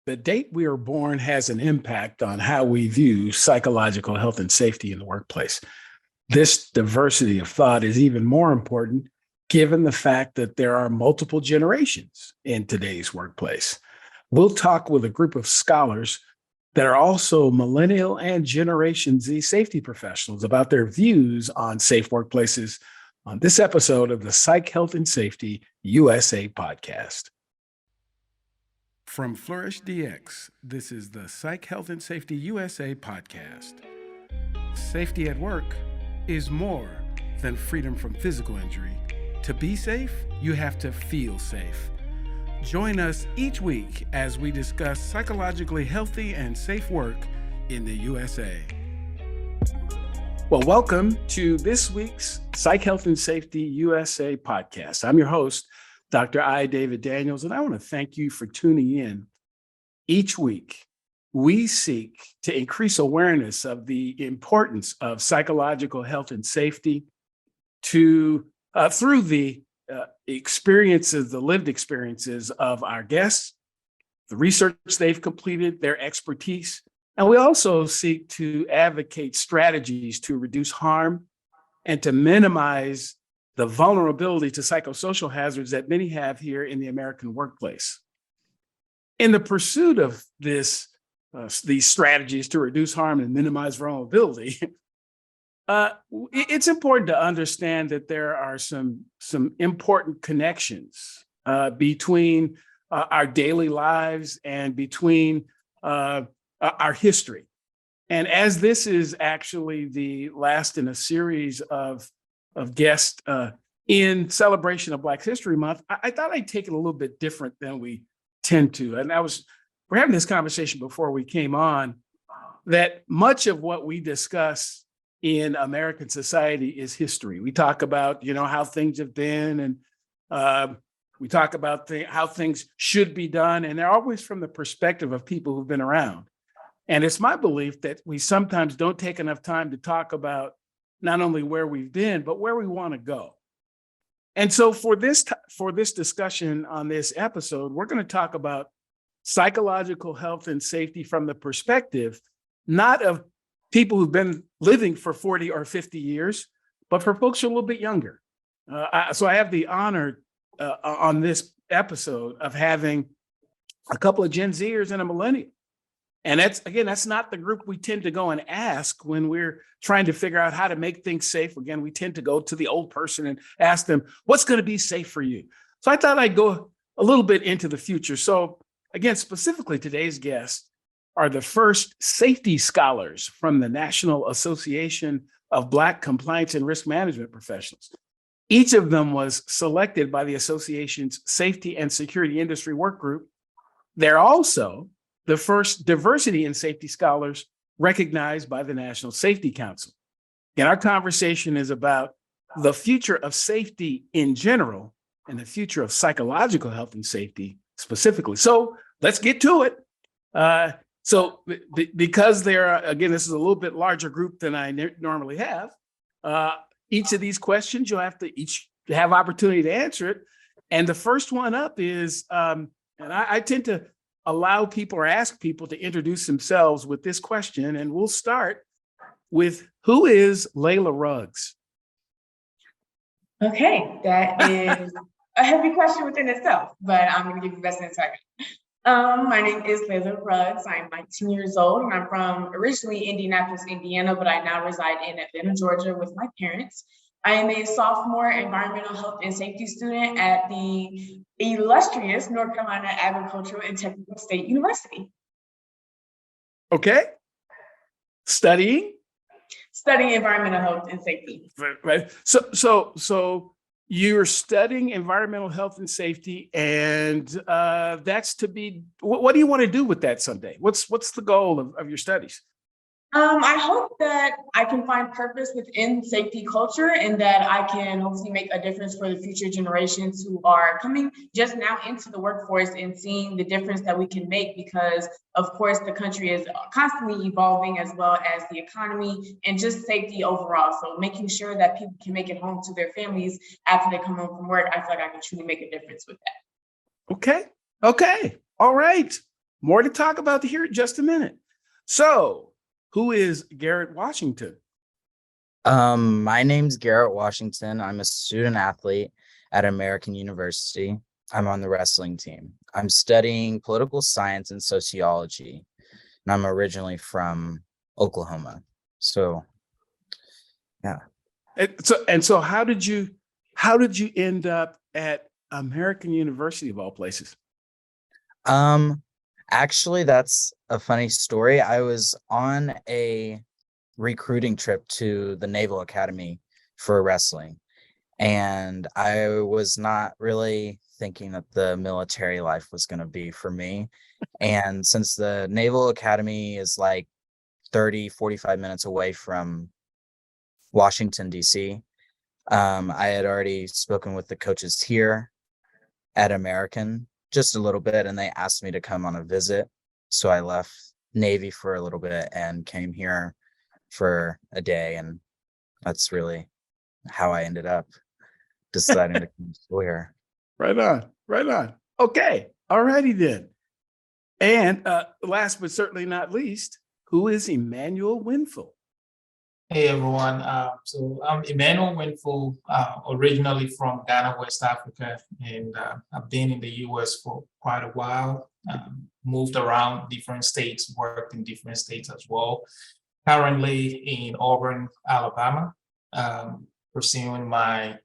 The date we are born has an impact on how we view psychological health and safety in the workplace. This diversity of thought is even more important given the fact that there are multiple generations in today's workplace. We'll talk with a group of scholars that are also Millennial and Generation Z safety professionals about their views on safe workplaces on this episode of the Psych Health and Safety USA podcast. From Flourish DX, this is the Psych Health and Safety USA podcast. Safety at work is more than freedom from physical injury. To be safe, you have to feel safe. Join us each week as we discuss psychologically healthy and safe work in the USA. Well, welcome to this week's Psych Health and Safety USA podcast. I'm your host, Dr. I. David Daniels, and I want to thank you for tuning in. Each week, we seek to increase awareness of the importance of psychological health and safety through the experiences, the lived experiences of our guests, the research they've completed, their expertise, and we also seek to advocate strategies to reduce harm and to minimize the vulnerability to psychosocial hazards that many have here in the American workplace. In the pursuit of these strategies to reduce harm and minimize vulnerability, it's important to understand that there are some important connections between our daily lives and between our history. And as this is actually the last in a series of guests in celebration of Black History Month, I thought I'd take it a little bit different than we tend to. And we're having this conversation before we came on, that much of what we discuss in American society is history. We talk about, how things have been, and we talk about how things should be done, and they're always from the perspective of people who've been around. And it's my belief that we sometimes don't take enough time to talk about not only where we've been, but where we want to go. And so for this discussion on this episode, we're going to talk about psychological health and safety from the perspective, not of people who've been living for 40 or 50 years, but for folks who are a little bit younger. So I have the honor on this episode of having a couple of Gen Zers and a millennial. And that's not the group we tend to go and ask when we're trying to figure out how to make things safe. Again, we tend to go to the old person and ask them, what's going to be safe for you? So I thought I'd go a little bit into the future. So again, specifically today's guests are the first safety scholars from the National Association of Black Compliance and Risk Management Professionals. Each of them was selected by the association's Safety and Security Industry Work Group. They're also the first diversity and safety scholars recognized by the National Safety Council. And our conversation is about the future of safety in general and the future of psychological health and safety specifically. So let's get to it. Because this is a little bit larger group than I normally have, each of these questions, you'll have to each have opportunity to answer it. And the first one up is, and I tend to allow people or ask people to introduce themselves with this question. And we'll start with, who is Leila Ruggs? Okay, that is a heavy question within itself, but I'm going to give you the best answer I can. My name is Leila Ruggs. I'm 19 years old, and I'm from originally Indianapolis, Indiana, but I now reside in Atlanta, Georgia with my parents. I am a sophomore environmental health and safety student at the illustrious North Carolina Agricultural and Technical State University. Okay. Studying environmental health and safety. Right. So you're studying environmental health and safety, and that's to be. What do you want to do with that someday? What's the goal of your studies? I hope that I can find purpose within safety culture and that I can hopefully make a difference for the future generations who are coming just now into the workforce and seeing the difference that we can make, because of course the country is constantly evolving, as well as the economy and just safety overall. So making sure that people can make it home to their families after they come home from work, I feel like I can truly make a difference with that. Okay. All right. more to talk about here in just a minute. So, who is Garrett Washington? My name's Garrett Washington. I'm a student athlete at American University. I'm on the wrestling team. I'm studying political science and sociology, and I'm originally from Oklahoma. So, yeah. And so, how did you end up at American University of all places? Actually, that's a funny story. I was on a recruiting trip to the Naval Academy for wrestling, and I was not really thinking that the military life was going to be for me. And since the Naval Academy is like 45 minutes away from Washington, D.C., I had already spoken with the coaches here at American just a little bit, and they asked me to come on a visit. So I left Navy for a little bit and came here for a day, and that's really how I ended up deciding to come to school here. Right on, right on. Okay, all righty then. And last but certainly not least, who is Emmanuel Winful? Hey everyone, so I'm Emmanuel Winful, originally from Ghana, West Africa, and I've been in the US for quite a while, moved around different states, worked in different states as well. Currently in Auburn, Alabama, pursuing my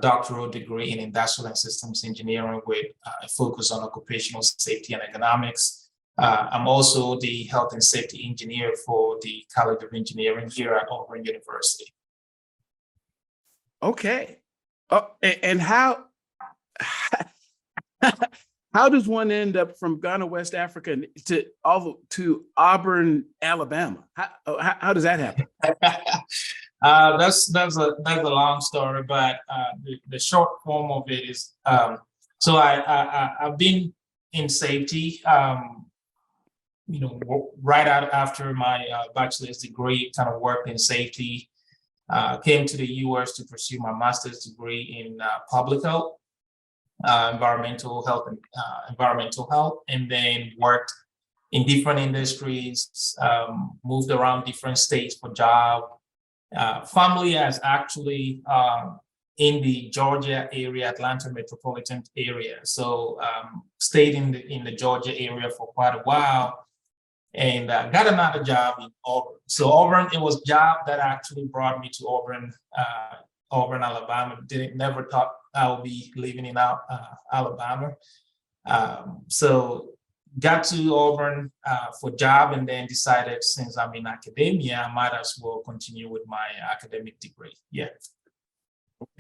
doctoral degree in industrial and systems engineering with a focus on occupational safety and economics. I'm also the health and safety engineer for the College of Engineering here at Auburn University. Okay. And how how does one end up from Ghana, West Africa, to Auburn, Alabama? How does that happen? That's a long story, but the short form of it is so I've been in safety. Right out after my bachelor's degree, kind of worked in safety, came to the US to pursue my master's degree in public health, environmental health, and then worked in different industries, moved around different states for job. Family is actually in the Georgia area, Atlanta metropolitan area. So stayed in the Georgia area for quite a while. And got another job in Auburn. So Auburn, it was a job that actually brought me to Auburn, Alabama. Never thought I would be living in Alabama. So got to Auburn for job, and then decided since I'm in academia, I might as well continue with my academic degree. Yeah.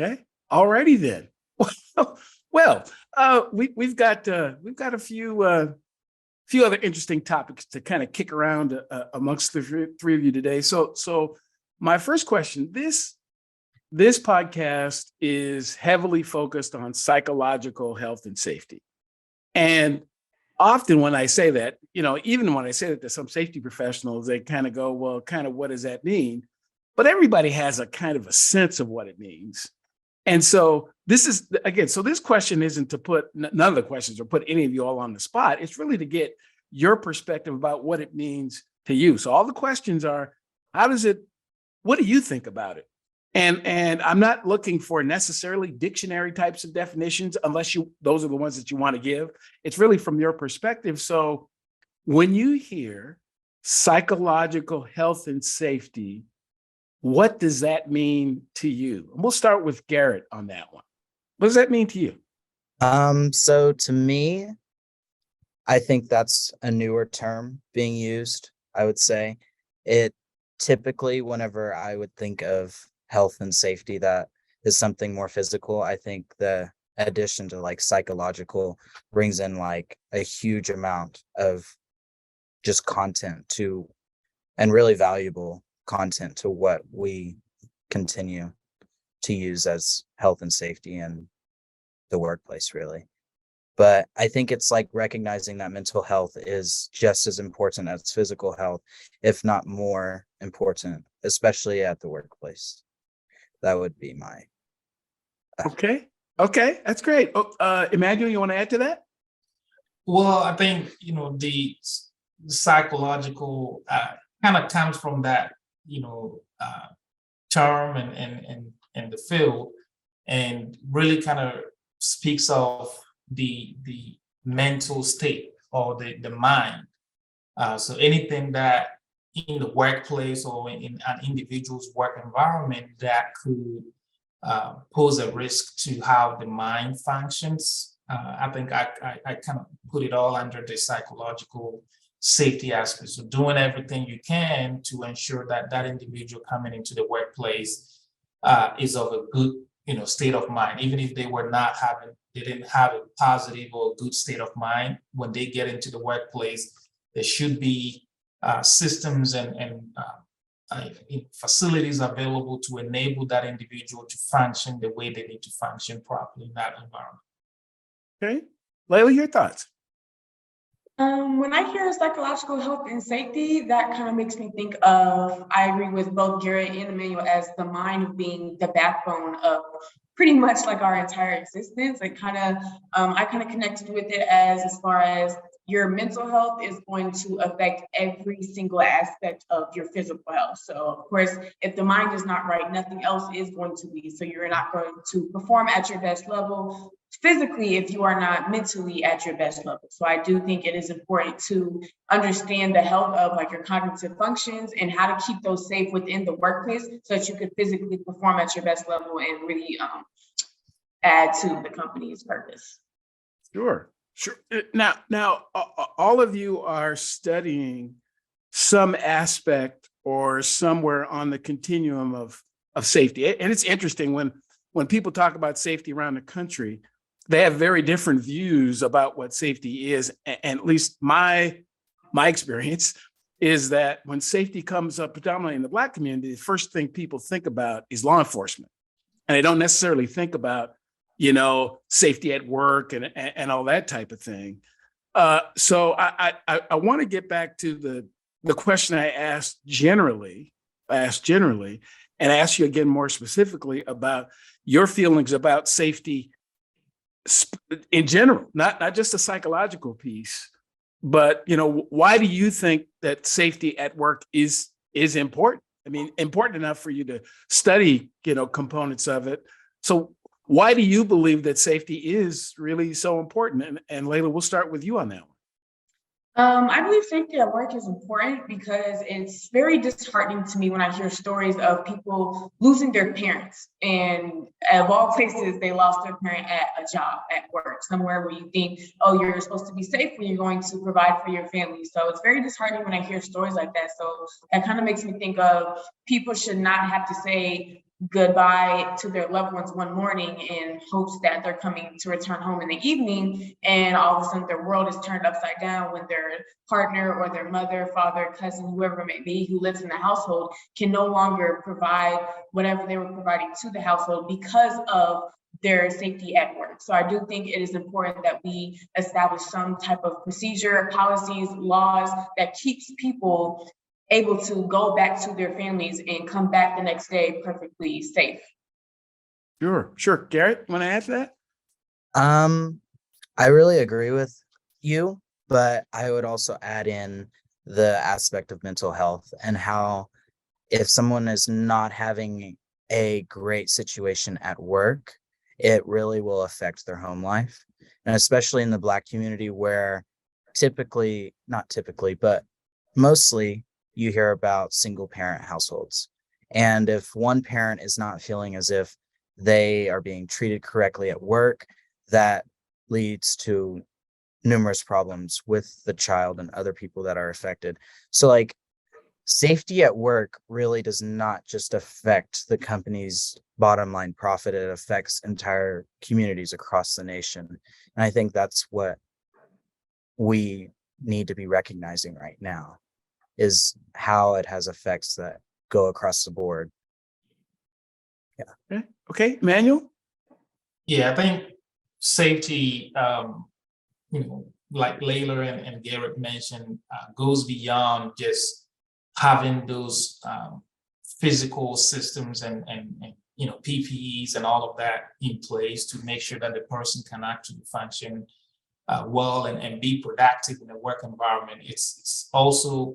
Okay. All righty then. Well, we've got a few other interesting topics to kind of kick around amongst the three of you today. So my first question, this podcast is heavily focused on psychological health and safety. And often when I say that, even when I say that to some safety professionals, they kind of go, well, kind of what does that mean? But everybody has a kind of a sense of what it means. And so this question isn't to put, none of the questions or put any of you all on the spot. It's really to get your perspective about what it means to you. So all the questions are, what do you think about it? And I'm not looking for necessarily dictionary types of definitions, unless those are the ones that you want to give. It's really from your perspective. So when you hear psychological health and safety, what does that mean to you? And we'll start with Garrett on that one. What does that mean to you? So to me, I think that's a newer term being used. I would say it typically, whenever I would think of health and safety, that is something more physical. I think the addition to like psychological brings in like a huge amount of just content and really valuable content to what we continue to use as health and safety in the workplace, really. But I think it's like recognizing that mental health is just as important as physical health, if not more important, especially at the workplace. That would be my. Okay, that's great. Emmanuel, you want to add to that? Well, I think, the psychological kind of comes from that, term and the field, and really kind of speaks of the mental state or the mind. So anything that in the workplace or in an individual's work environment that could pose a risk to how the mind functions. I think I kind of put it all under the psychological safety aspect. So doing everything you can to ensure that that individual coming into the workplace is of a good, state of mind, even if they didn't have a positive or good state of mind. When they get into the workplace, there should be systems and facilities available to enable that individual to function the way they need to function properly in that environment. Okay. Leila, your thoughts? When I hear psychological health and safety, that kind of makes me think of, I agree with both Garrett and Emmanuel, as the mind being the backbone of pretty much like our entire existence. I kind of connected with it as far as your mental health is going to affect every single aspect of your physical health. So of course, if the mind is not right, nothing else is going to be. So you're not going to perform at your best level physically if you are not mentally at your best level. So I do think it is important to understand the health of like your cognitive functions and how to keep those safe within the workplace so that you could physically perform at your best level and really add to the company's purpose. Sure. Now, all of you are studying some aspect or somewhere on the continuum of safety. And it's interesting when people talk about safety around the country, they have very different views about what safety is. And at least my experience is that when safety comes up, predominantly in the Black community, the first thing people think about is law enforcement. And they don't necessarily think about, safety at work and all that type of thing. So I want to get back to the question I asked generally, and ask you again more specifically about your feelings about safety in general, not just the psychological piece, but why do you think that safety at work is important? I mean, important enough for you to study, components of it. So why do you believe that safety is really so important? And Leila, we'll start with you on that one. I believe safety at work is important because it's very disheartening to me when I hear stories of people losing their parents. And of all places, they lost their parent at a job, at work, somewhere where you think, oh, you're supposed to be safe when you're going to provide for your family. So it's very disheartening when I hear stories like that. So that kind of makes me think of people should not have to say goodbye to their loved ones one morning in hopes that they're coming to return home in the evening, and all of a sudden their world is turned upside down when their partner or their mother, father, cousin, whoever it may be who lives in the household can no longer provide whatever they were providing to the household because of their safety at work. So I do think it is important that we establish some type of procedure, policies, laws that keeps people able to go back to their families and come back the next day perfectly safe. Sure. Garrett, want to add to that? I really agree with you, but I would also add in the aspect of mental health and how if someone is not having a great situation at work, it really will affect their home life. And especially in the Black community where but mostly you hear about single parent households. And if one parent is not feeling as if they are being treated correctly at work, that leads to numerous problems with the child and other people that are affected. So like safety at work really does not just affect the company's bottom line profit, it affects entire communities across the nation. And I think that's what we need to be recognizing right now, is how it has effects that go across the board. Yeah. Okay, Emmanuel? Yeah, I think safety, like Leila and Garrett mentioned, goes beyond just having those physical systems and PPEs and all of that in place to make sure that the person can actually function well and be productive in the work environment. It's also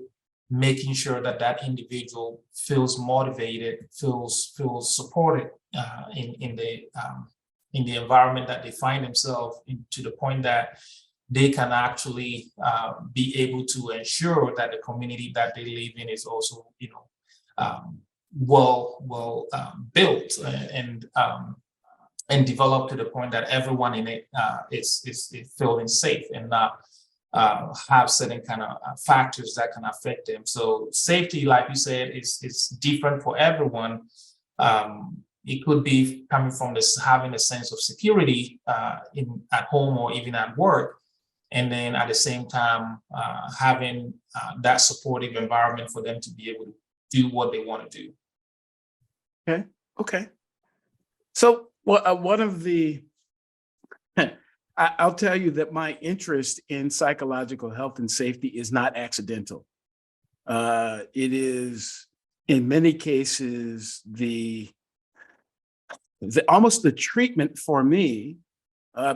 making sure that that individual feels motivated, feels supported in the environment that they find themselves in, to the point that they can actually be able to ensure that the community that they live in is also, well built and developed to the point that everyone in it is feeling safe and not have certain kind of factors that can affect them. So safety, like you said, is different for everyone. It could be coming from this having a sense of security at home or even at work, and then at the same time having that supportive environment for them to be able to do what they want to do. Okay. So one of the, I'll tell you that my interest in psychological health and safety is not accidental. It is in many cases almost the treatment for me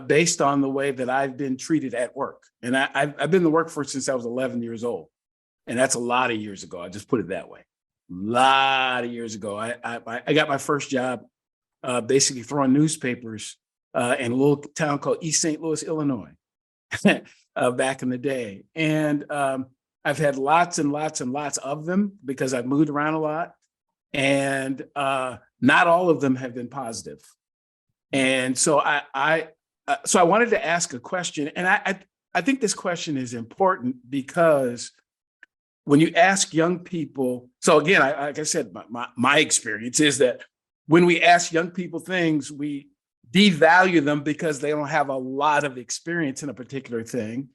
based on the way that I've been treated at work. And I've been in the workforce since I was 11 years old. And that's a lot of years ago. I just put it that way. A lot of years ago. I got my first job basically throwing newspapers in a little town called East St. Louis, Illinois, back in the day. And I've had lots and lots and lots of them because I've moved around a lot. And not all of them have been positive. And so I wanted to ask a question. And I think this question is important because when you ask young people, so again, like I said, my experience is that when we ask young people things, we devalue them because they don't have a lot of experience in a particular thing.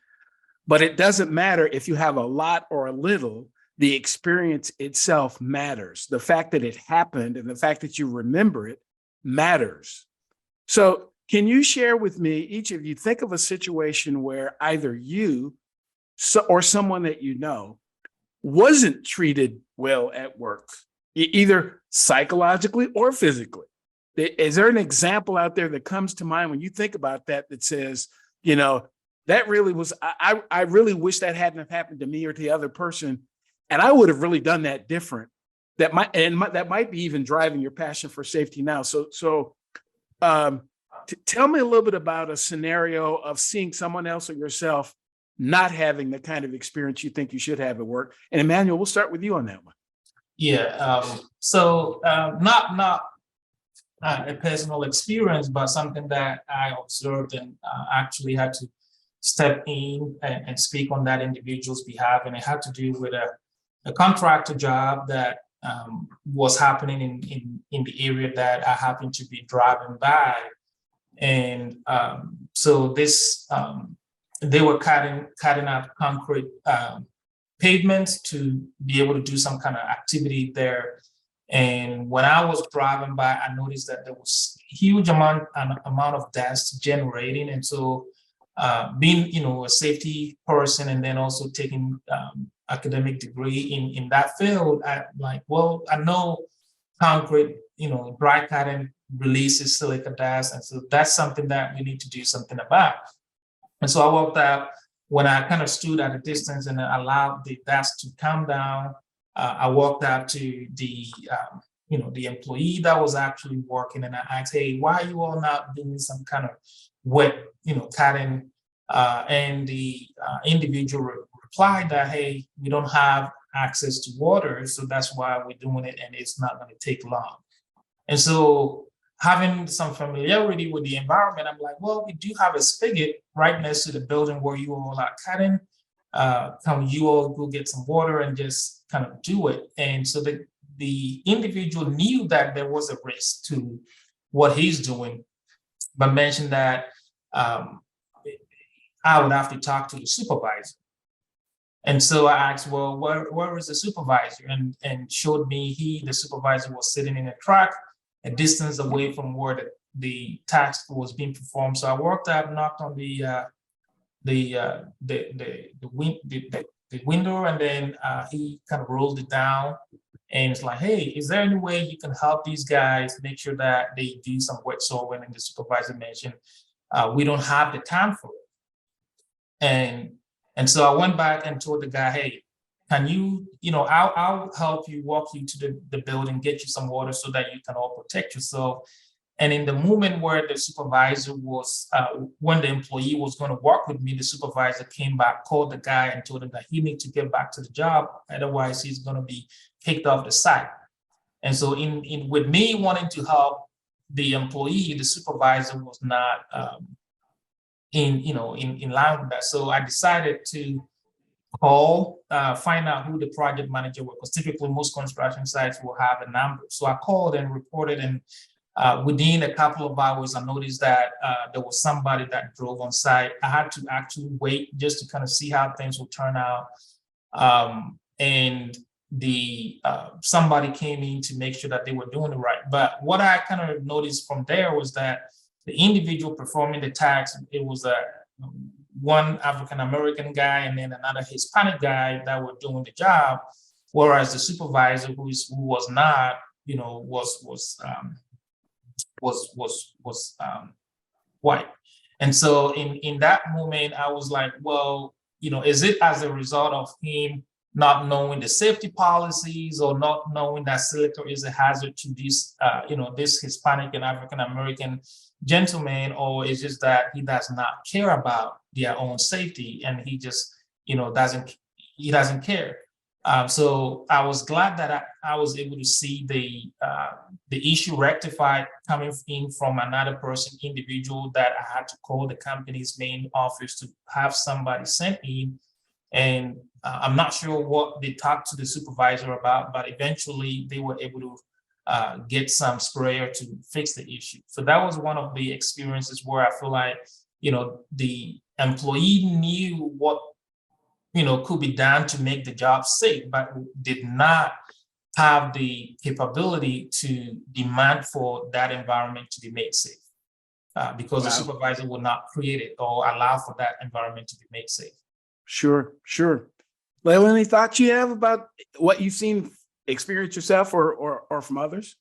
But it doesn't matter if you have a lot or a little, the experience itself matters. The fact that it happened and the fact that you remember it matters. So can you share with me, each of you, think of a situation where either you or someone that you know wasn't treated well at work, either psychologically or physically. Is there an example out there that comes to mind when you think about that says, that really was, I really wish that hadn't have happened to me or to the other person, and I would have really done that different. That might be even driving your passion for safety now. So tell me a little bit about a scenario of seeing someone else or yourself not having the kind of experience you think you should have at work. And Emmanuel, we'll start with you on that one. Yeah. Not a personal experience, but something that I observed and actually had to step in and speak on that individual's behalf. And it had to do with a contractor job that was happening in the area that I happened to be driving by. And so this, they were cutting out concrete pavements to be able to do some kind of activity there. And when I was driving by, I noticed that there was a huge amount of dust generating. And so being, a safety person and then also taking academic degree in that field, I know concrete, dry cutting releases silica dust. And so that's something that we need to do something about. And so I walked out. When I kind of stood at a distance and allowed the dust to come down, I walked out to the employee that was actually working, and I asked, "Hey, why are you all not doing some kind of wet, cutting?" And the individual replied that, "Hey, we don't have access to water, so that's why we're doing it, and it's not going to take long." And so, having some familiarity with the environment, I'm like, well, we do have a spigot right next to the building where you all are cutting. Can you all go get some water and just kind of do it? And so the individual knew that there was a risk to what he's doing, but mentioned that I would have to talk to the supervisor. And so I asked, well, where is the supervisor? And showed me the supervisor was sitting in a truck a distance away from where the task was being performed. So I walked up, knocked on the window, and then he kind of rolled it down. And it's like, hey, is there any way you can help these guys make sure that they do some wet sowing? And the supervisor mentioned, we don't have the time for it. And so I went back and told the guy, hey, can you, I'll help you, walk you to the building, get you some water so that you can all protect yourself. And in the moment where the supervisor was, when the employee was going to work with me, the supervisor came back, called the guy and told him that he needs to get back to the job. Otherwise, he's going to be kicked off the site. And so in with me wanting to help the employee, the supervisor was not in line with that. So I decided to call, find out who the project manager was, because typically most construction sites will have a number. So I called and reported, and within a couple of hours, I noticed that there was somebody that drove on site. I had to actually wait just to kind of see how things would turn out. And somebody came in to make sure that they were doing it right. But what I kind of noticed from there was that the individual performing the task, it was one African-American guy and then another Hispanic guy that were doing the job, whereas the supervisor who was not, was white. And so in that moment, I was like, well, is it as a result of him not knowing the safety policies or not knowing that silica is a hazard to this, this Hispanic and African-American gentleman, or is just that he does not care about their own safety and he just, doesn't care. So I was glad that I was able to see the issue rectified coming in from another person, individual, that I had to call the company's main office to have somebody sent in. And I'm not sure what they talked to the supervisor about, but eventually they were able to get some sprayer to fix the issue. So that was one of the experiences where I feel like, the employee knew what, could be done to make the job safe, but did not have the capability to demand for that environment to be made safe because the supervisor would not create it or allow for that environment to be made safe. Sure. Leila, any thoughts you have about what you've seen, experience yourself or from others?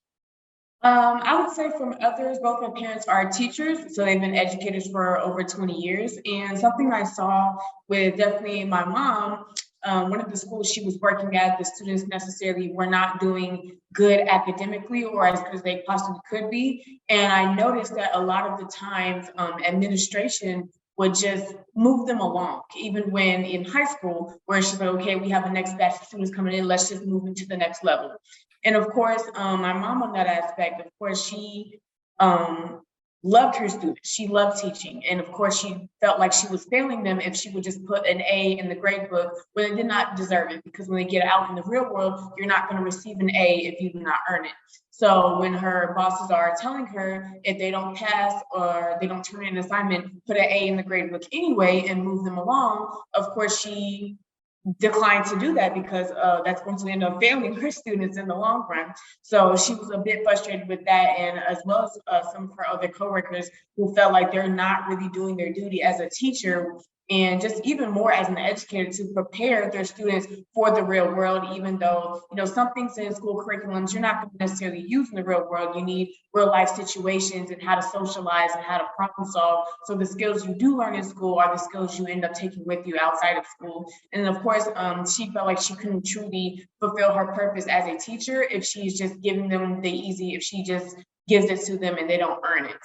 I would say from others, both my parents are teachers, so they've been educators for over 20 years. And something I saw with definitely my mom, one of the schools she was working at, the students necessarily were not doing good academically or as good as they possibly could be. And I noticed that a lot of the times administration would just move them along, even when in high school, where she's like, okay, we have the next batch of students coming in, let's just move into the next level. And of course, my mom on that aspect, of course, she loved her students. She loved teaching. And of course, she felt like she was failing them if she would just put an A in the grade book when they did not deserve it. Because when they get out in the real world, you're not going to receive an A if you do not earn it. So when her bosses are telling her if they don't pass or they don't turn in an assignment, put an A in the grade book anyway and move them along, of course, she declined to do that because that's going to end up failing her students in the long run. So she was a bit frustrated with that, and as well as some of her other coworkers who felt like they're not really doing their duty as a teacher and just even more as an educator to prepare their students for the real world, even though, some things in school curriculums you're not going to necessarily use in the real world. You need real life situations and how to socialize and how to problem solve. So the skills you do learn in school are the skills you end up taking with you outside of school. And of course, she felt like she couldn't truly fulfill her purpose as a teacher if she's just giving them if she just gives it to them and they don't earn it.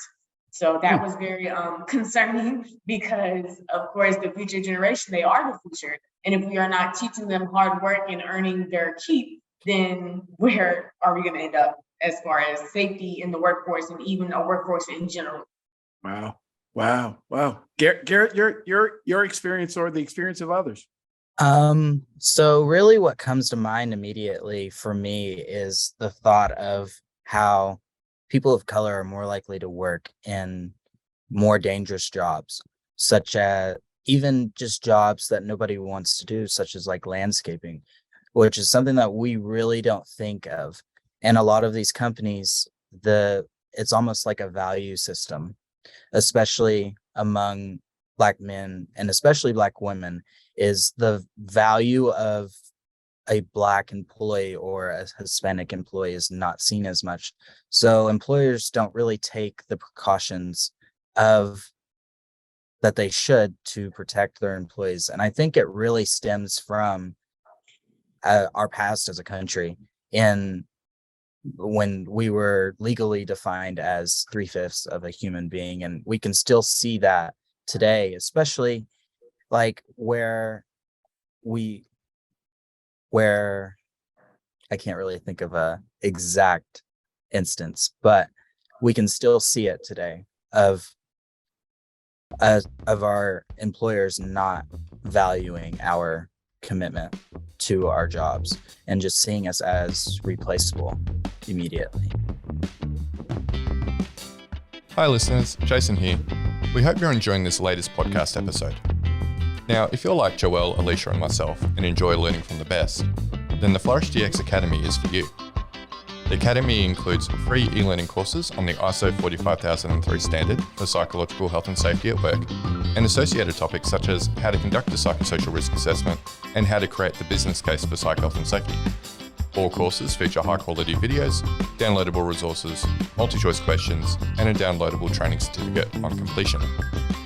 So that was very concerning because, of course, the future generation, they are the future. And if we are not teaching them hard work and earning their keep, then where are we going to end up as far as safety in the workforce and even a workforce in general? Wow. Garrett, your experience or the experience of others? So really what comes to mind immediately for me is the thought of how people of color are more likely to work in more dangerous jobs, such as even just jobs that nobody wants to do, such as like landscaping, which is something that we really don't think of. And a lot of these companies, it's almost like a value system, especially among Black men and especially Black women, is the value of a Black employee or a Hispanic employee is not seen as much. So employers don't really take the precautions of that they should to protect their employees. And I think it really stems from our past as a country, in when we were legally defined as 3/5 of a human being. And we can still see that today, especially like where I can't really think of a exact instance, but we can still see it today of our employers not valuing our commitment to our jobs and just seeing us as replaceable immediately. Hi listeners, Jason here. We hope you're enjoying this latest podcast episode. Now, if you're like Joelle, Alicia and myself and enjoy learning from the best, then the Flourish DX Academy is for you. The Academy includes free e-learning courses on the ISO 45003 standard for psychological health and safety at work, and associated topics such as how to conduct a psychosocial risk assessment and how to create the business case for psych health and safety. All courses feature high-quality videos, downloadable resources, multi-choice questions, and a downloadable training certificate on completion.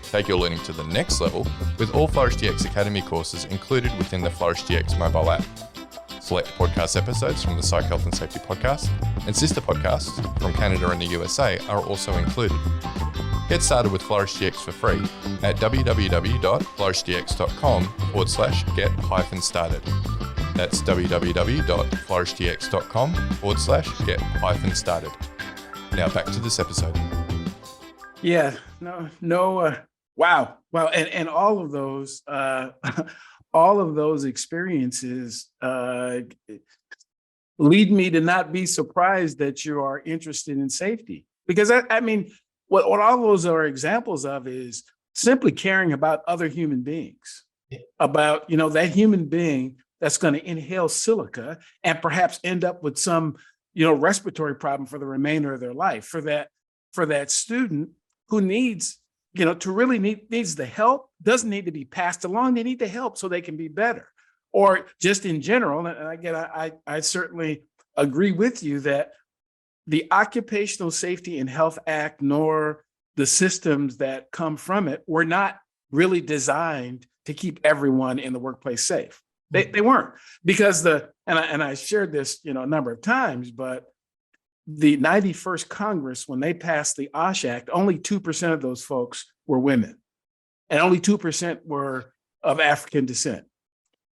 Take your learning to the next level with all Flourish DX Academy courses included within the Flourish DX mobile app. Select podcast episodes from the Psych Health and Safety podcast and sister podcasts from Canada and the USA are also included. Get started with Flourish DX for free at www.flourishdx.com/get-started. That's www.flourishdx.com/get-started. Now back to this episode. Yeah, wow. And all of those, all of those experiences lead me to not be surprised that you are interested in safety. Because I mean, what all those are examples of is simply caring about other human beings, about, that human being that's going to inhale silica and perhaps end up with some, respiratory problem for the remainder of their life. For that student who needs needs the help, doesn't need to be passed along. They need the help so they can be better. Or just in general, and again, I certainly agree with you that the Occupational Safety and Health Act, nor the systems that come from it, were not really designed to keep everyone in the workplace safe. They weren't, because and I shared this, a number of times, but the 91st Congress, when they passed the OSH Act, only 2% of those folks were women, and only 2% were of African descent.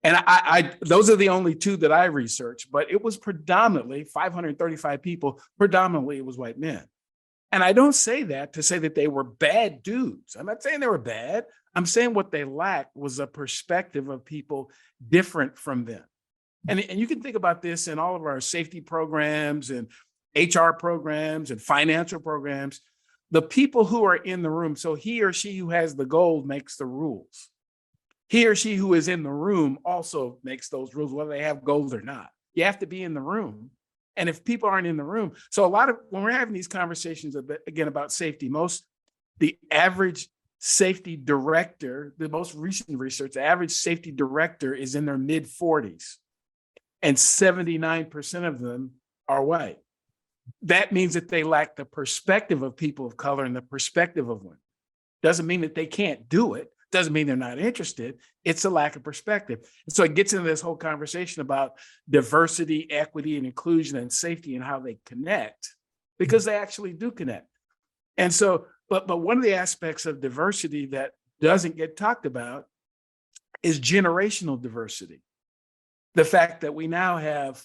And I those are the only two that I researched, but it was predominantly 535 people, predominantly it was white men. And I don't say that to say that they were bad dudes. I'm not saying they were bad. I'm saying what they lacked was a perspective of people different from them. And you can think about this in all of our safety programs and HR programs and financial programs. The people who are in the room, so he or she who has the gold makes the rules. He or she who is in the room also makes those rules, whether they have gold or not. You have to be in the room. And if people aren't in the room, so when we're having these conversations again about safety, the average safety director, the most recent research, the average safety director is in their mid 40s, and 79% of them are white. That means that they lack the perspective of people of color and the perspective of women. Doesn't mean that they can't do it. Doesn't mean they're not interested. It's a lack of perspective. And so it gets into this whole conversation about diversity, equity, and inclusion and safety and how they connect, because they actually do connect. And so, but one of the aspects of diversity that doesn't get talked about is generational diversity. The fact that we now have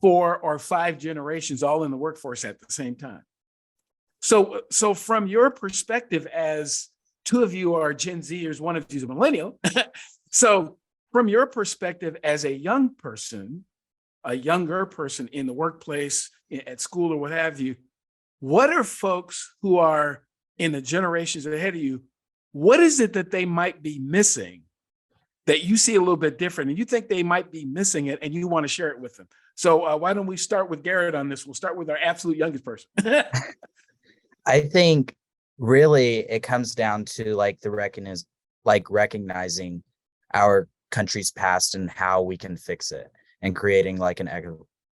4 or 5 generations all in the workforce at the same time. So from your perspective, as 2 of you are Gen Zers, 1 of you is a millennial. So from your perspective as a younger person in the workplace, at school or what have you, what are folks who are in the generations ahead of you, what is it that they might be missing that you see a little bit different and you think they might be missing it and you want to share it with them? So why don't we start with Garrett on this? We'll start with our absolute youngest person. I think really it comes down to recognizing our country's past and how we can fix it, and creating like an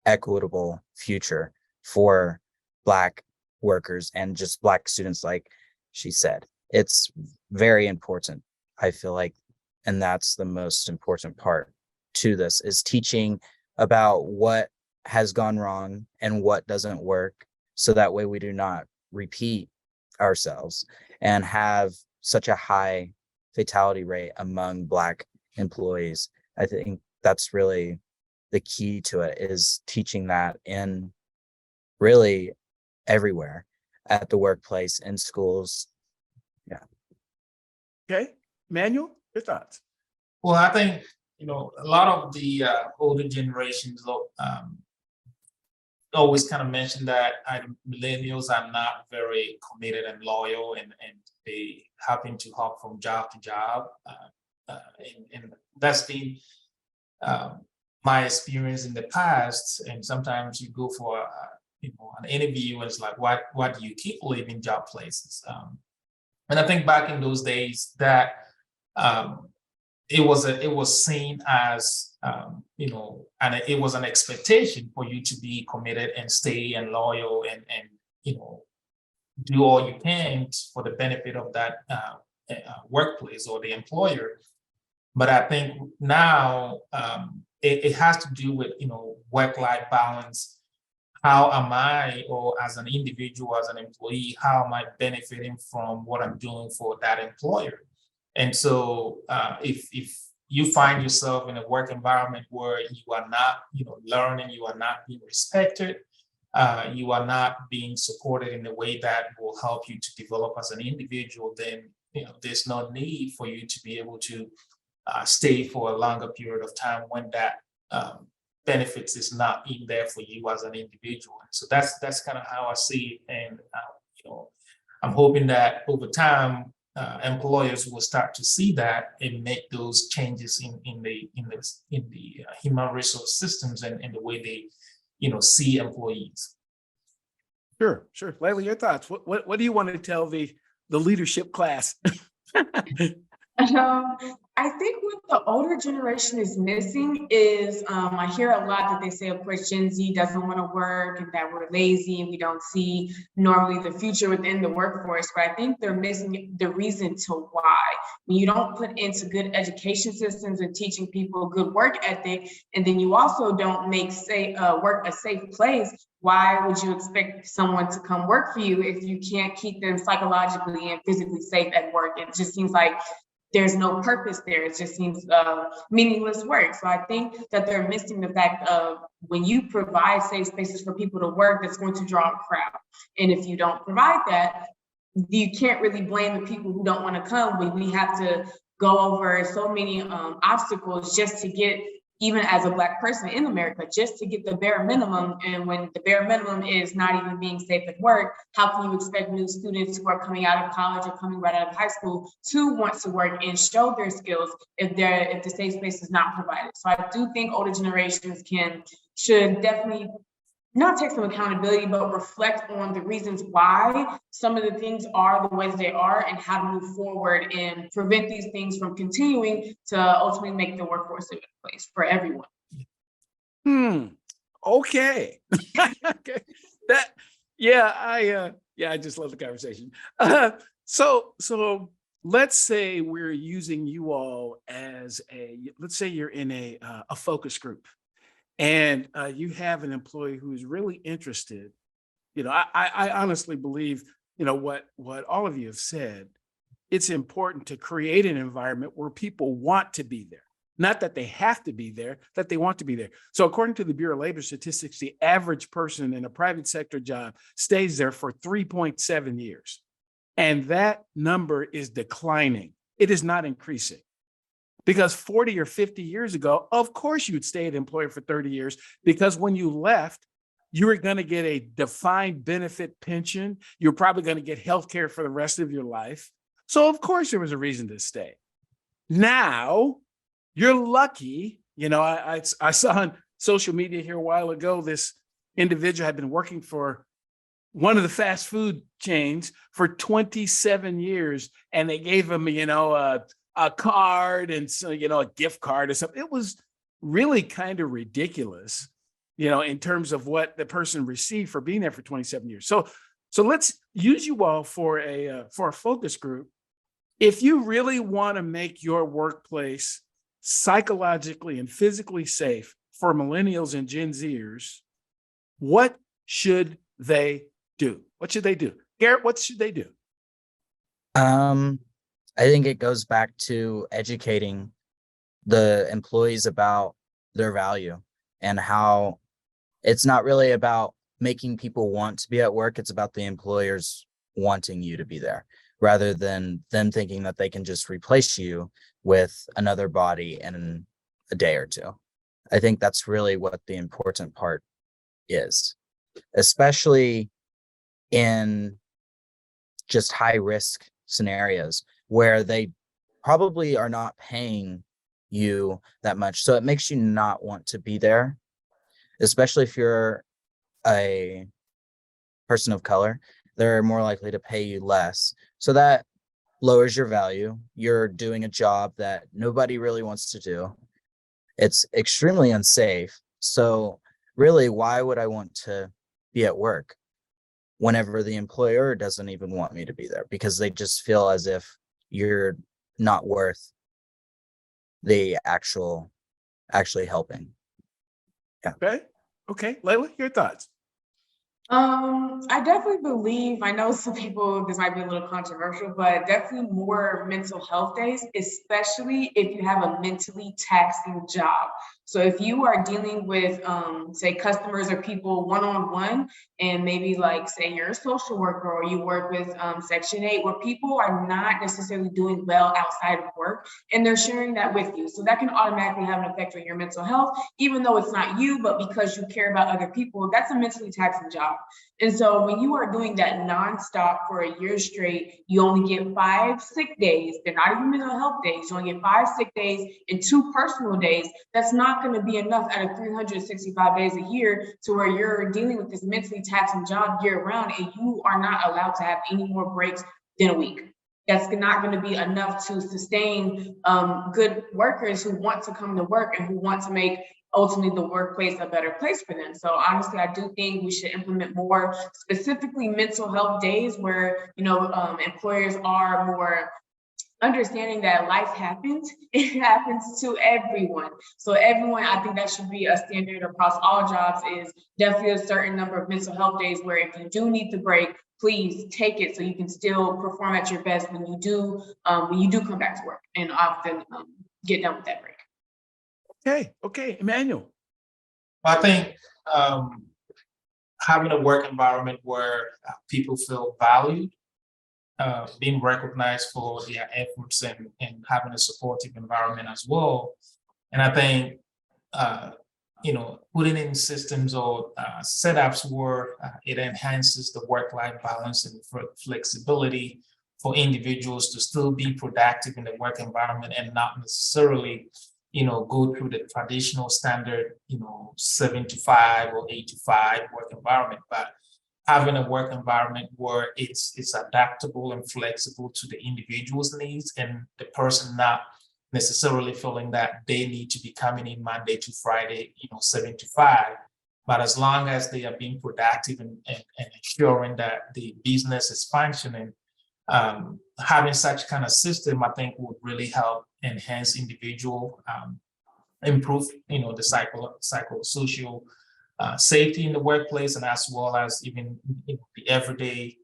equitable future for Black workers and just Black students, like she said. It's very important, I feel like, and that's the most important part to this, is teaching about what has gone wrong and what doesn't work, so that way we do not repeat ourselves and have such a high fatality rate among Black employees. I think that's really the key to it, is teaching that in really everywhere, at the workplace, in schools. Yeah. Okay, Manuel, your thoughts? Well, I think, a lot of the older generations always kind of mention that millennials are not very committed and loyal, and they happen to hop from job to job. And that's been my experience in the past. And sometimes you go for an interview and it's like, why do you keep leaving job places? And I think back in those days that it was seen as and it was an expectation for you to be committed and stay and loyal and do all you can for the benefit of that workplace or the employer. But I think now it has to do with work-life balance. How am I, or as an individual, as an employee, how am I benefiting from what I'm doing for that employer? And so if you find yourself in a work environment where you are not, learning, you are not being respected, you are not being supported in a way that will help you to develop as an individual, then there's no need for you to be able to stay for a longer period of time when that benefits is not in there for you as an individual. So that's kind of how I see it, and I'm hoping that over time employers will start to see that and make those changes in the human resource systems and in the way they see employees. Sure. Leila, your thoughts? What do you want to tell the leadership class? I think what the older generation is missing is, I hear a lot that they say, of course, Gen Z doesn't want to work and that we're lazy and we don't see normally the future within the workforce, but I think they're missing the reason to why. When you don't put into good education systems and teaching people good work ethic, and then you also don't make work a safe place, why would you expect someone to come work for you if you can't keep them psychologically and physically safe at work? It just seems like there's no purpose there. It just seems meaningless work. So I think that they're missing the fact of when you provide safe spaces for people to work, that's going to draw a crowd. And if you don't provide that, you can't really blame the people who don't want to come when we have to go over so many obstacles just to get, even as a Black person in America, just to get the bare minimum. And when the bare minimum is not even being safe at work, how can you expect new students who are coming out of college or coming right out of high school to want to work and show their skills if the safe space is not provided? So I do think older generations should definitely not take some accountability, but reflect on the reasons why some of the things are the ways they are and how to move forward and prevent these things from continuing to ultimately make the workforce a good place for everyone. Okay. Okay. I just love the conversation. So let's say we're using you all as let's say you're in a focus group. And you have an employee who is really interested. I honestly believe, what all of you have said. It's important to create an environment where people want to be there. Not that they have to be there, that they want to be there. So according to the Bureau of Labor Statistics, the average person in a private sector job stays there for 3.7 years. And that number is declining. It is not increasing. Because 40 or 50 years ago, of course, you'd stay at an employer for 30 years, because when you left, you were going to get a defined benefit pension. You're probably going to get health care for the rest of your life. So, of course, there was a reason to stay. Now, you're lucky. I saw on social media here a while ago, this individual had been working for one of the fast food chains for 27 years, and they gave him, a card and so, a gift card or something. It was really kind of ridiculous, in terms of what the person received for being there for 27 years. So let's use you all for a focus group if you really want to make your workplace psychologically and physically safe for millennials and Gen Zers, what should they do? What should they do? Garrett, what should they do? I think it goes back to educating the employees about their value and how it's not really about making people want to be at work. It's about the employers wanting you to be there rather than them thinking that they can just replace you with another body in a day or two. I think that's really what the important part is, especially in just high risk scenarios where they probably are not paying you that much. So it makes you not want to be there, especially if you're a person of color. They're more likely to pay you less. So that lowers your value. You're doing a job that nobody really wants to do. It's extremely unsafe. So really, why would I want to be at work whenever the employer doesn't even want me to be there? Because they just feel as if you're not worth the actually helping. Okay. Okay. Leila, your thoughts? I definitely believe, I know some people, this might be a little controversial, but definitely more mental health days, especially if you have a mentally taxing job. So if you are dealing with, say, customers or people one-on-one, and maybe like, say you're a social worker or you work with Section 8, where people are not necessarily doing well outside of work, and they're sharing that with you. So that can automatically have an effect on your mental health, even though it's not you, but because you care about other people, that's a mentally taxing job. And so when you are doing that nonstop for a year straight, you only get 5 sick days. They're not even mental health days. You only get 5 sick days and 2 personal days. That's not going to be enough out of 365 days a year to where you're dealing with this mentally taxing job year round, and you are not allowed to have any more breaks than a week. That's not going to be enough to sustain good workers who want to come to work and who want to make ultimately the workplace a better place for them. So honestly, I do think we should implement more specifically mental health days where, employers are more understanding that life happens. It happens to everyone. So everyone, I think that should be a standard across all jobs, is definitely a certain number of mental health days where if you do need the break, please take it so you can still perform at your best when you do come back to work and often get done with that break. Okay, Emmanuel. I think having a work environment where people feel valued, being recognized for their efforts, and having a supportive environment as well. And I think, putting in systems or setups where it enhances the work-life balance and flexibility for individuals to still be productive in the work environment and not necessarily go through the traditional standard, 7 to 5 or 8 to 5 work environment, but having a work environment where it's adaptable and flexible to the individual's needs, and the person not necessarily feeling that they need to be coming in Monday to Friday, 7 to 5. But as long as they are being productive and ensuring that the business is functioning, having such kind of system, I think, would really help enhance individual, improve, the psychosocial safety in the workplace, and as well as even the everyday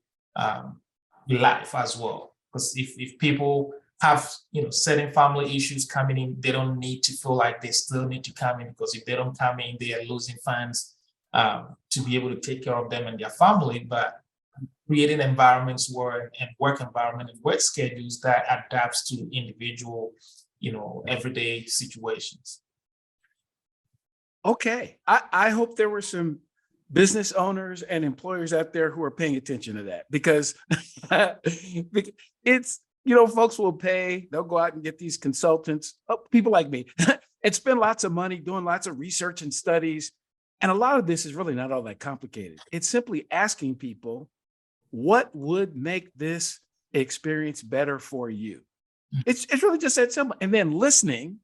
life as well. Because if people have certain family issues coming in, they don't need to feel like they still need to come in, because if they don't come in, they are losing funds to be able to take care of them and their family. But creating environments and work environment and work schedules that adapts to individual, everyday situations. Okay. I hope there were some business owners and employers out there who are paying attention to that, because it's, folks will pay, they'll go out and get these consultants, people like me, and spend lots of money doing lots of research and studies. And a lot of this is really not all that complicated. It's simply asking people, what would make this experience better for you? It's really just that simple. And then listening,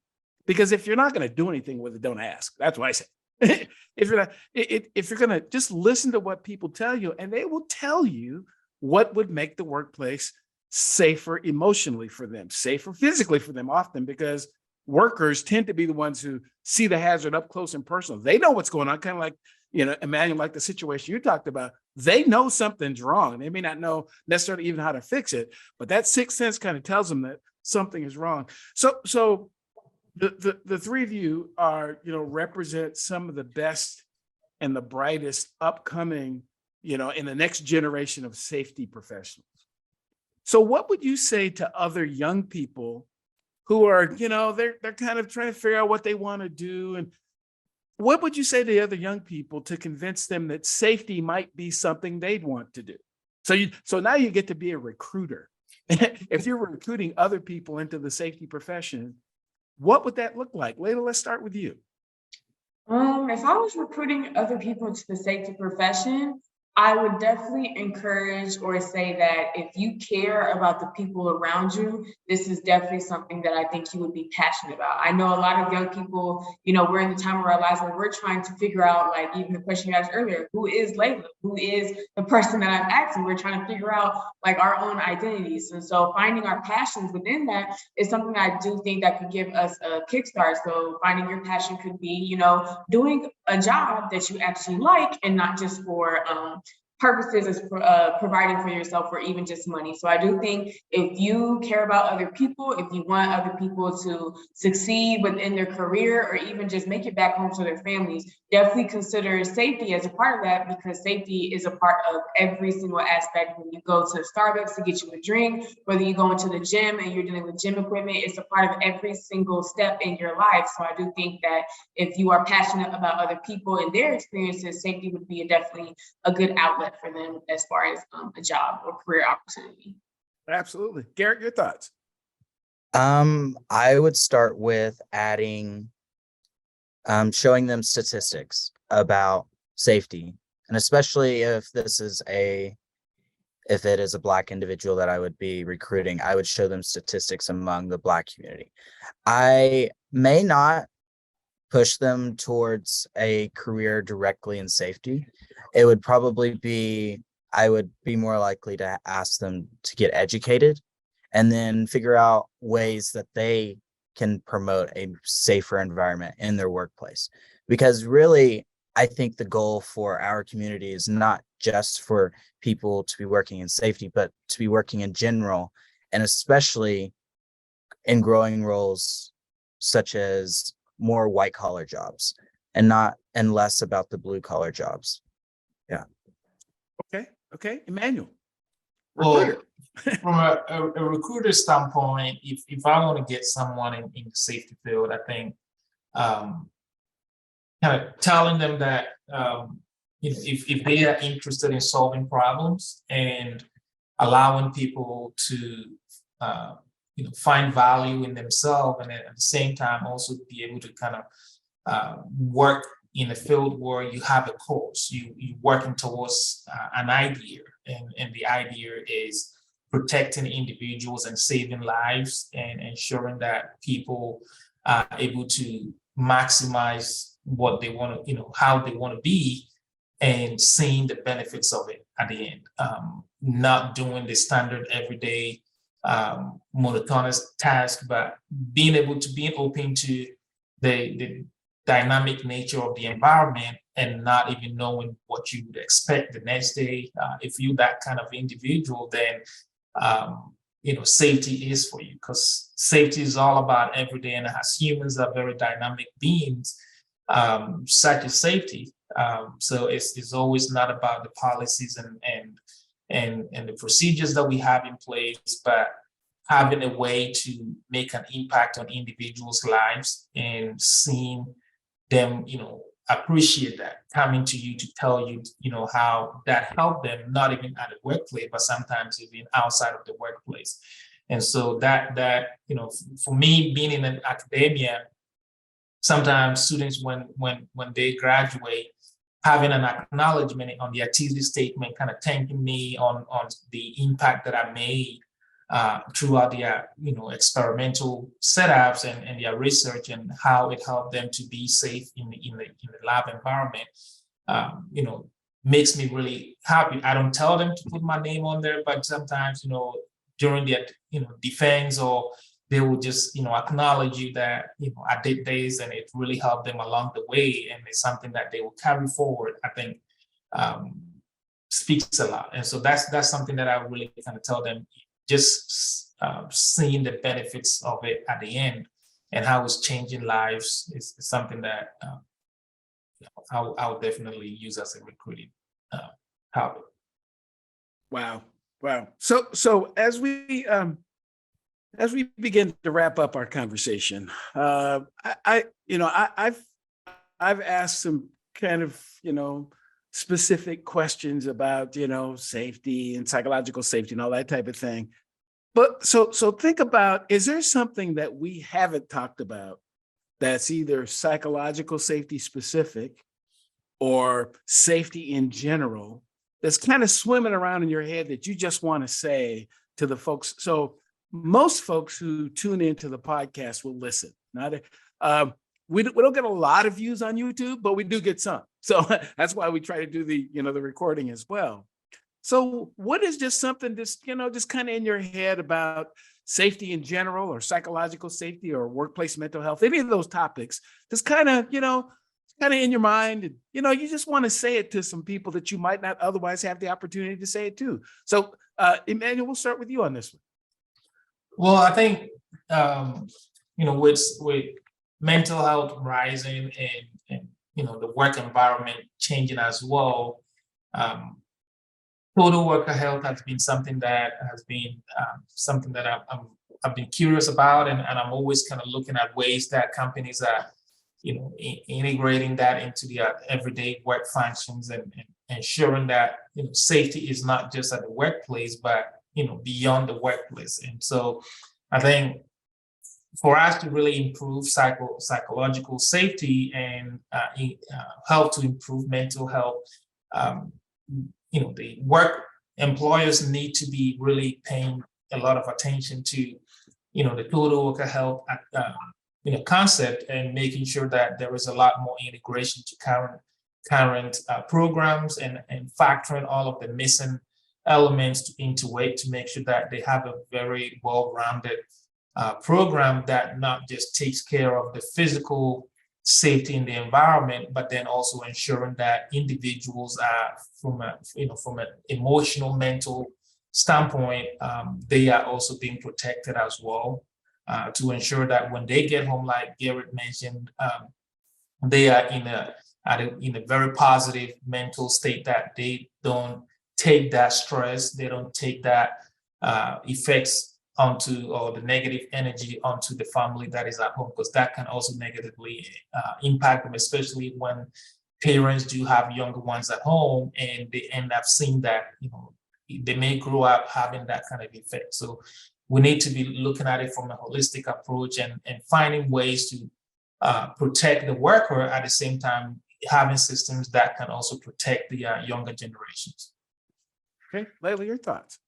because if you're not going to do anything with it, don't ask. That's what I say. If you're going to just listen to what people tell you, and they will tell you what would make the workplace safer emotionally for them, safer physically for them often, because workers tend to be the ones who see the hazard up close and personal. They know what's going on, kind of like, Emmanuel, like the situation you talked about. They know something's wrong. They may not know necessarily even how to fix it, but that sixth sense kind of tells them that something is wrong. So the three of you are, represent some of the best and the brightest upcoming, in the next generation of safety professionals. So what would you say to other young people who are, they're kind of trying to figure out what they want to do? And what would you say to the other young people to convince them that safety might be something they'd want to do? So now you get to be a recruiter. If you're recruiting other people into the safety profession, what would that look like? Leila, let's start with you. If I was recruiting other people into the safety profession, I would definitely encourage or say that if you care about the people around you, this is definitely something that I think you would be passionate about. I know a lot of young people, we're in the time of our lives where we're trying to figure out, like even the question you asked earlier, who is Leila? Who is the person that I'm asking? We're trying to figure out like our own identities. And so finding our passions within that is something I do think that could give us a kickstart. So finding your passion could be, doing a job that you actually like and not just for purposes as providing for yourself or even just money. So I do think if you care about other people, if you want other people to succeed within their career or even just make it back home to their families, definitely consider safety as a part of that, because safety is a part of every single aspect. When you go to Starbucks to get you a drink, whether you go into the gym and you're dealing with gym equipment, it's a part of every single step in your life. So I do think that if you are passionate about other people and their experiences, safety would be definitely a good outlet for them as far as a job or career opportunity. Absolutely. Garrett, your thoughts? I would start with adding, showing them statistics about safety, and especially if it is a Black individual that I would be recruiting, I would show them statistics among the Black community. I may not push them towards a career directly in safety. It would probably be, I would be more likely to ask them to get educated and then figure out ways that they can promote a safer environment in their workplace. Because really, I think the goal for our community is not just for people to be working in safety, but to be working in general, and especially in growing roles such as more white collar jobs and less about the blue collar jobs. Yeah. Okay. Emmanuel. Well, from a recruiter standpoint, if I want to get someone in the safety field, I think kind of telling them that if they are interested in solving problems and allowing people to find value in themselves, and at the same time also be able to kind of work in a field where you have a cause, you're working towards an idea, and the idea is protecting individuals and saving lives and ensuring that people are able to maximize what they want to, how they want to be, and seeing the benefits of it at the end. Not doing the standard everyday monotonous task, but being open to the dynamic nature of the environment and not even knowing what you would expect the next day. If you're that kind of individual, then safety is for you, because safety is all about every day, and as humans are very dynamic beings, such as safety. So it's always not about the policies and the procedures that we have in place, but having a way to make an impact on individuals' lives and seeing them, appreciate that, coming to you to tell you, how that helped them, not even at the workplace, but sometimes even outside of the workplace. And so that for me, being in an academia, sometimes students, when they graduate, having an acknowledgement on their thesis statement, kind of thanking me on the impact that I made throughout their experimental setups and their research, and how it helped them to be safe in the lab environment, makes me really happy. I don't tell them to put my name on there, but sometimes during their defense, or they will just acknowledge you that I did this and it really helped them along the way, and it's something that they will carry forward. I think speaks a lot, and so that's something that I really kind of tell them. Just seeing the benefits of it at the end and how it's changing lives is something that I would definitely use as a recruiting topic. Wow. So as we begin to wrap up our conversation, I've asked some kind of specific questions about safety and psychological safety and all that type of thing. But so think about, is there something that we haven't talked about that's either psychological safety specific or safety in general that's kind of swimming around in your head that you just want to say to the folks? So most folks who tune into the podcast will listen. We don't get a lot of views on YouTube, but we do get some. So that's why we try to do the recording as well. So what is just something just kind of in your head about safety in general, or psychological safety, or workplace mental health, any of those topics, just kind of in your mind, and you just want to say it to some people that you might not otherwise have the opportunity to say it to. So Emmanuel, we'll start with you on this one. Well, I think with mental health rising and the work environment changing as well, total worker health has been something that I've been curious about, and I'm always kind of looking at ways that companies are integrating that into their everyday work functions, and ensuring that safety is not just at the workplace, but beyond the workplace. And so I think for us to really improve psychological safety and help to improve mental health, the work employers need to be really paying a lot of attention to the total worker health concept, and making sure that there is a lot more integration to current programs, and factoring all of the missing elements into it to make sure that they have a very well-rounded program that not just takes care of the physical safety in the environment, but then also ensuring that individuals are from an emotional, mental standpoint, they are also being protected as well, to ensure that when they get home, like Garrett mentioned, they are in a very positive mental state, that they don't take that stress, they don't take that effects onto, or the negative energy onto the family that is at home, because that can also negatively impact them, especially when parents do have younger ones at home and they end up seeing that, they may grow up having that kind of effect. So we need to be looking at it from a holistic approach, and finding ways to protect the worker, at the same time having systems that can also protect the younger generations. Okay, Leila, your thoughts?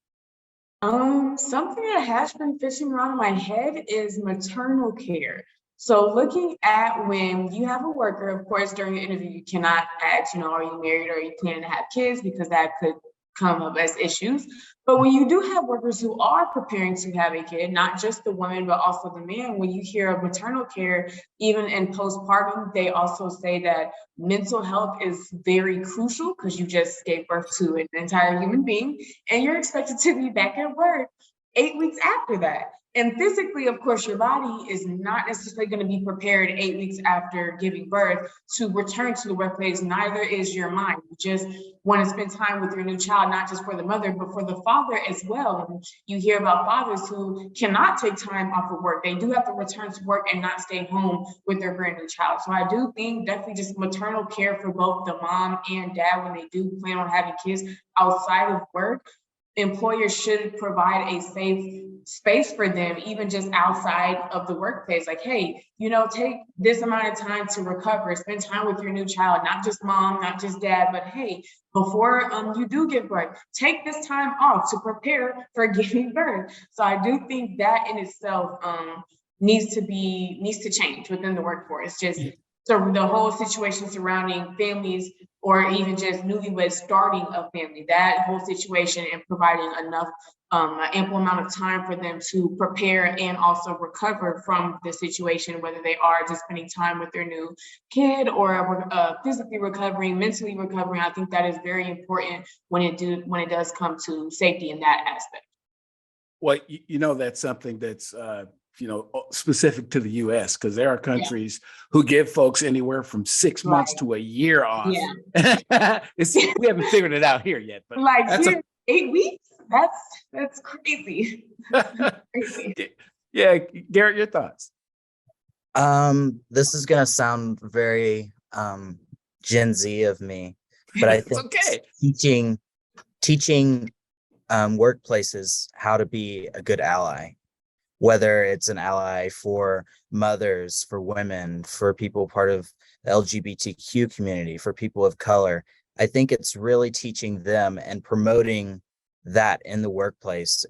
Something that has been fishing around in my head is maternal care. So looking at when you have a worker, of course, during the interview, you cannot ask, are you married or are you planning to have kids, because that could come up as issues. But when you do have workers who are preparing to have a kid, not just the woman, but also the man, when you hear of maternal care, even in postpartum, they also say that mental health is very crucial, because you just gave birth to an entire human being and you're expected to be back at work 8 weeks after that. And physically, of course, your body is not necessarily going to be prepared 8 weeks after giving birth to return to the workplace. Neither is your mind. You just want to spend time with your new child, not just for the mother, but for the father as well. And you hear about fathers who cannot take time off of work. They do have to return to work and not stay home with their brand new child. So I do think definitely just maternal care for both the mom and dad when they do plan on having kids outside of work. Employers should provide a safe space for them, even just outside of the workplace. Like, hey, take this amount of time to recover, spend time with your new child, not just mom, not just dad, but hey, before you do give birth, take this time off to prepare for giving birth. So I do think that in itself needs to change within the workforce. Just so the whole situation surrounding families or even just newlyweds starting a family, that whole situation, and providing enough ample amount of time for them to prepare and also recover from the situation, whether they are just spending time with their new kid or physically recovering, mentally recovering. I think that is very important when it does come to safety in that aspect. Well, that's something that's specific to the U.S. because there are countries who give folks anywhere from 6 months to a year off. Yeah. We haven't figured it out here yet, but like here, 8 weeks. That's crazy. Crazy. Yeah, Garrett, your thoughts? This is gonna sound very Gen Z of me, but I think okay. teaching workplaces how to be a good ally, whether it's an ally for mothers, for women, for people part of the LGBTQ community, for people of color. I think it's really teaching them and promoting that in the workplace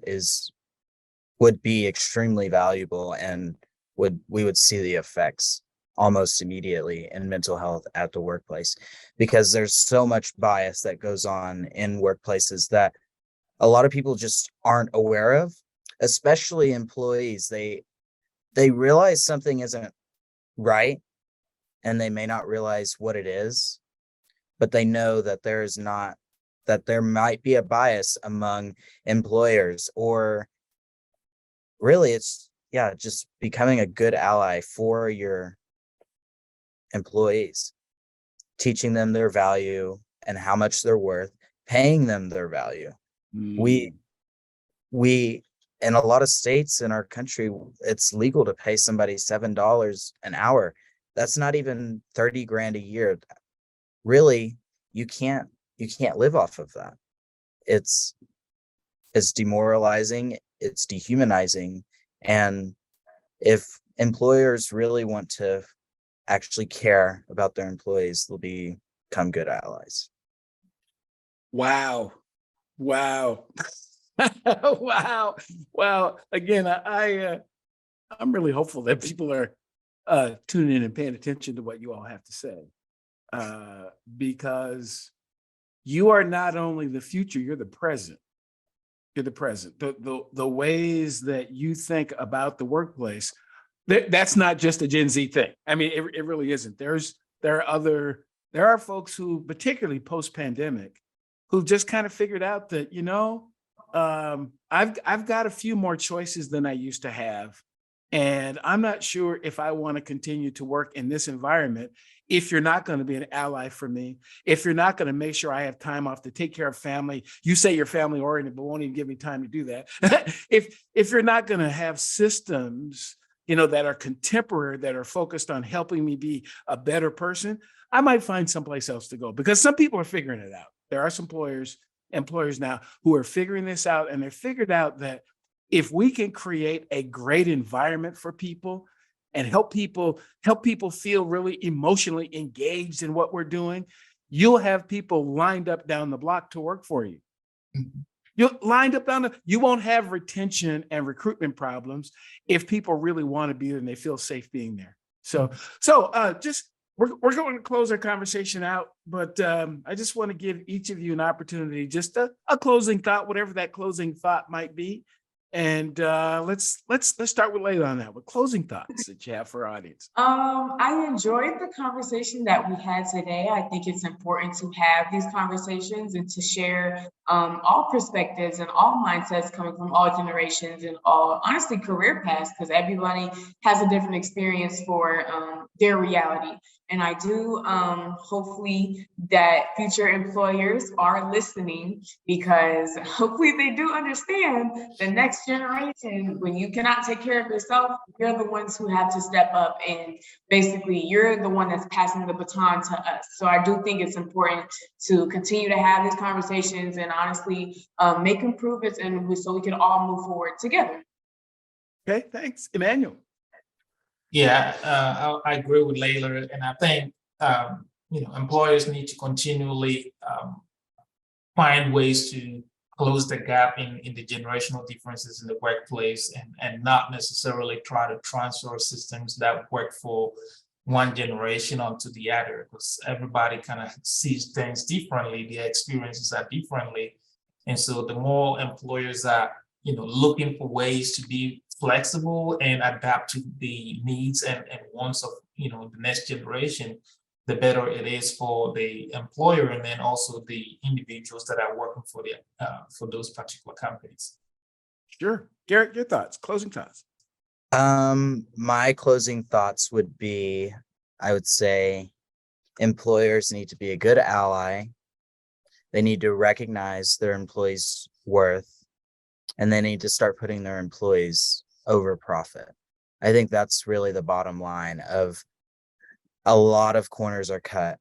would be extremely valuable, and we would see the effects almost immediately in mental health at the workplace, because there's so much bias that goes on in workplaces that a lot of people just aren't aware of, especially employees. They realize something isn't right, and they may not realize what it is, but they know that there might be a bias among employers, or really it's just becoming a good ally for your employees, teaching them their value and how much they're worth, paying them their value. We in a lot of states in our country, it's legal to pay somebody $7 an hour. That's not even 30 grand a year. Really, you can't live off of that. It's demoralizing, it's dehumanizing. And if employers really want to actually care about their employees, they'll become good allies. Wow. Wow. Wow. Again, I'm really hopeful that people are tuning in and paying attention to what you all have to say. Because you are not only the future, you're the present. You're the present. The ways that you think about the workplace, that's not just a Gen Z thing. I mean, it really isn't. There are folks who, particularly post-pandemic, who just kind of figured out that, I've got a few more choices than I used to have. And I'm not sure if I want to continue to work in this environment if you're not going to be an ally for me, if you're not going to make sure I have time off to take care of family. You say you're family oriented, but won't even give me time to do that. If you're not going to have systems, that are contemporary, that are focused on helping me be a better person, I might find someplace else to go, because some people are figuring it out. There are some employers now who are figuring this out, and they've figured out that if we can create a great environment for people and help people feel really emotionally engaged in what we're doing, you'll have people lined up down the block to work for you. You won't have retention and recruitment problems if people really want to be there and they feel safe being there. So we're going to close our conversation out, but I just want to give each of you an opportunity, just a closing thought, whatever that closing thought might be. And let's start with Leila on that. What closing thoughts that you have for our audience? I enjoyed the conversation that we had today. I think it's important to have these conversations and to share all perspectives and all mindsets coming from all generations and all, honestly, career paths, because everybody has a different experience for their reality. And I do hopefully that future employers are listening, because hopefully they do understand the next generation, when you cannot take care of yourself, you're the ones who have to step up, and basically you're the one that's passing the baton to us. So I do think it's important to continue to have these conversations and honestly make improvements, and so we can all move forward together. Okay, thanks. Emmanuel. Yeah, I agree with Leila, and I think employers need to continually find ways to close the gap in the generational differences in the workplace, and not necessarily try to transfer systems that work for one generation onto the other, because everybody kind of sees things differently, their experiences are differently. And so the more employers are, looking for ways to be flexible and adapt to the needs and wants of, the next generation, the better it is for the employer and then also the individuals that are working for those particular companies. Sure. Garrett, your thoughts, closing thoughts. My closing thoughts would be, I would say employers need to be a good ally. They need to recognize their employees' worth, and they need to start putting their employees over profit. I think that's really the bottom line of a lot of corners are cut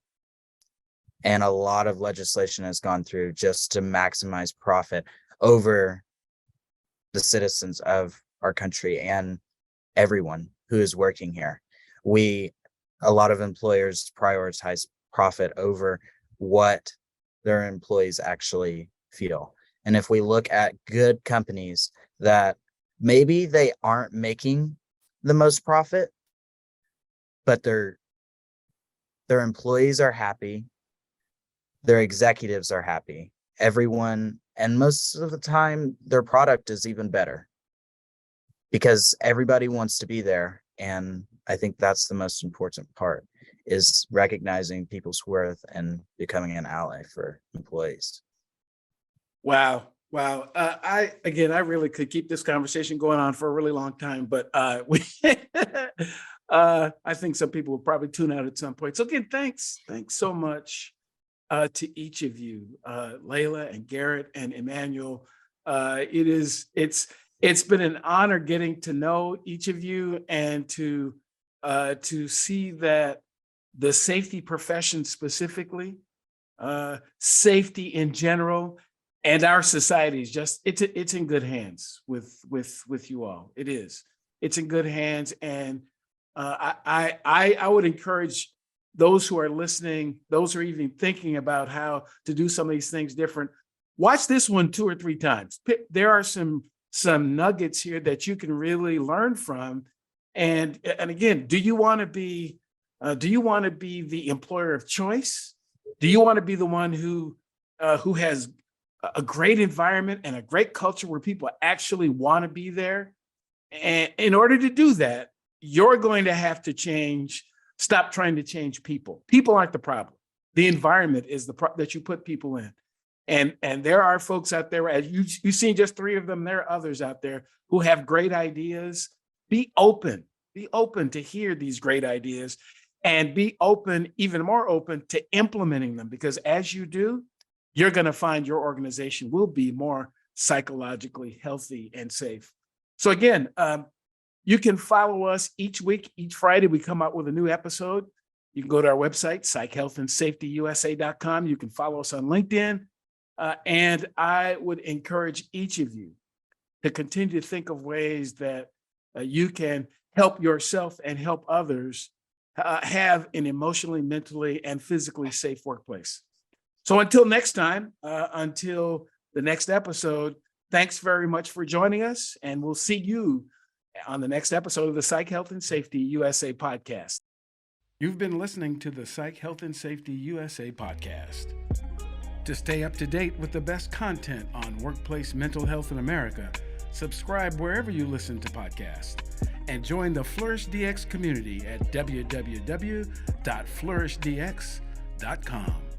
and a lot of legislation has gone through just to maximize profit over the citizens of our country and everyone who is working here. A lot of employers prioritize profit over what their employees actually feel. And if we look at good companies that maybe they aren't making the most profit, but their employees are happy, their executives are happy, everyone, and most of the time their product is even better because everybody wants to be there. And I think that's the most important part, is recognizing people's worth and becoming an ally for employees. Wow. I really could keep this conversation going on for a really long time, but I think some people will probably tune out at some point. So again, thanks so much to each of you, Leila and Garrett and Emmanuel. It's been an honor getting to know each of you and to see that the safety profession specifically, safety in general, and our society is it's in good hands with you all. It's in good hands, and I would encourage those who are listening, those who are even thinking about how to do some of these things different. Watch this one 2 or 3 times. There are some nuggets here that you can really learn from. And again, do you want to be the employer of choice? Do you want to be the one who has a great environment and a great culture where people actually want to be there? And in order to do that, you're going to have to stop trying to change people. People aren't the problem. The environment is that you put people in. And there are folks out there, as you've seen just 3 of them, there are others out there who have great ideas. Be open to hear these great ideas, and be even more open to implementing them, because as you do, you're going to find your organization will be more psychologically healthy and safe. So again, you can follow us each week. Each Friday, we come out with a new episode. You can go to our website, psychhealthandsafetyusa.com. You can follow us on LinkedIn. And I would encourage each of you to continue to think of ways that you can help yourself and help others have an emotionally, mentally, and physically safe workplace. So until next time, until the next episode, thanks very much for joining us, and we'll see you on the next episode of the Psych Health and Safety USA podcast. You've been listening to the Psych Health and Safety USA podcast. To stay up to date with the best content on workplace mental health in America, subscribe wherever you listen to podcasts, and join the Flourish DX community at www.flourishdx.com.